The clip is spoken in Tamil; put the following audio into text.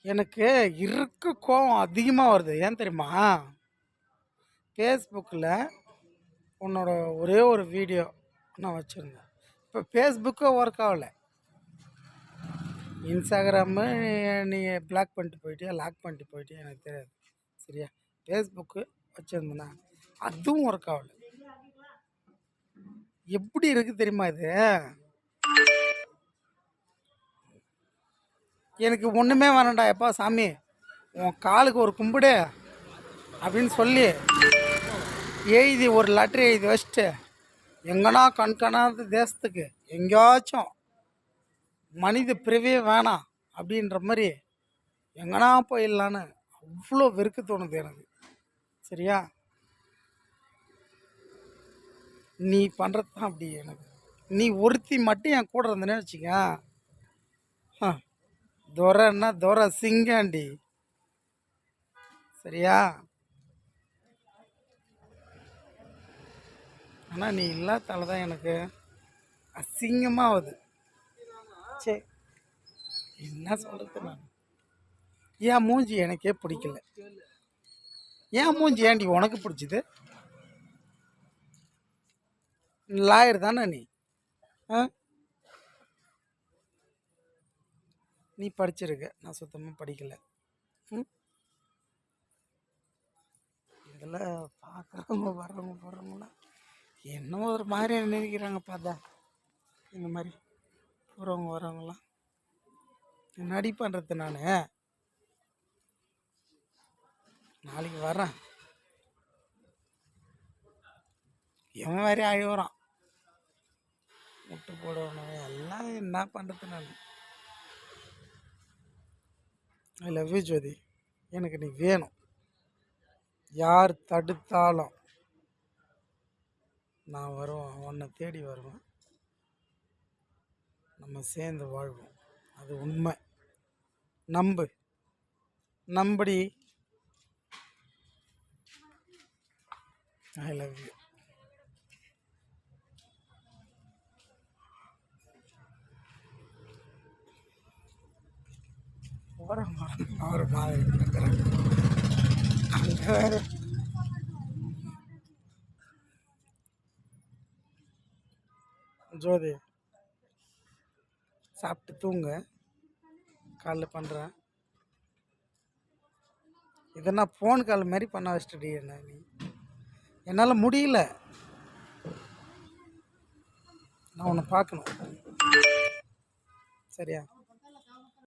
எனக்கு கோவம் அதிகமாக வருது. ஏன் தெரியுமா? ஃபேஸ்புக்கில் உன்னோட ஒரே ஒரு வீடியோ நான் வச்சுருந்தேன். இப்போ ஃபேஸ்புக்கே ஒர்க் ஆகல. இன்ஸ்டாகிராமு நீ பிளாக் பண்ணிட்டு போயிட்டியா, லாக் பண்ணிட்டு போயிட்டியா எனக்கு தெரியாது. சரியா? ஃபேஸ்புக்கு வச்சுருந்தேன்னா அதுவும் ஒர்க் ஆகல. எப்படி இருக்குது தெரியுமா இது? எனக்கு ஒன்றுமே வேணாண்டா, எப்பா சாமி உன் காலுக்கு ஒரு கும்பிடு அப்படின்னு சொல்லி எழுதி ஒரு லெட்ரு எழுதி வச்சுட்டு எங்கன்னா கண்காணாத தேசத்துக்கு எங்கேயாச்சும் மனித பிறவியே வேணாம் அப்படின்ற மாதிரி எங்கன்னா போயிடலான்னு அவ்வளோ வெறுக்க தோணுது எனக்கு. சரியா? நீ பண்ணுறது தான் அப்படி. எனக்கு நீ ஒருத்தி மட்டும் என் கூட இருந்தேன்னு வச்சுக்க, துரைன்னா துரை சிங்காண்டி. சரியா? ஆனால் நீ இல்லாதால தான் எனக்கு அசிங்கமாகுது. சரி, என்ன சொல்கிறது நான்? ஏன் மூஞ்சி எனக்கே பிடிக்கல. ஏன் மூஞ்சி ஏண்டி உனக்கு பிடிச்சிது? லாயர் தானே நீ? நீ படிச்சிருக்க, நான் சுத்தமாக படிக்கலை. இதில் பார்க்குறவங்க வர்றவங்க போகிறவங்களாம் என்ன ஒரு மாதிரி நினைக்கிறாங்க. பார்த்தா இந்த மாதிரி போகிறவங்க வரவங்களாம் நடி பண்ணுறது. நான் நாளைக்கு வரேன், எவன் மாதிரி அழுகுறான் முட்டு போடணும் எல்லாம். என்ன பண்ணுறது நான்? ஐ லவ் யூ ஜோதி. எனக்கு நீ வேணும். யார் தடுத்தாலும் நான் வருவேன், உன்னை தேடி வருவேன். நம்ம சேர்ந்து வாழ்வோம். அது உண்மை. நம்பு, நம்படி. I love you. ஒரு மாதிரி அங்கே வேறு ஜோதி சாப்பிட்டு தூங்க, காலைல பண்ணுறேன். இதை நான் ஃபோன் கால் மாதிரி பண்ண வச்சுட்டு என்ன நீ? என்னால் முடியல. நான் உன்னை பார்க்கணும். சரியா?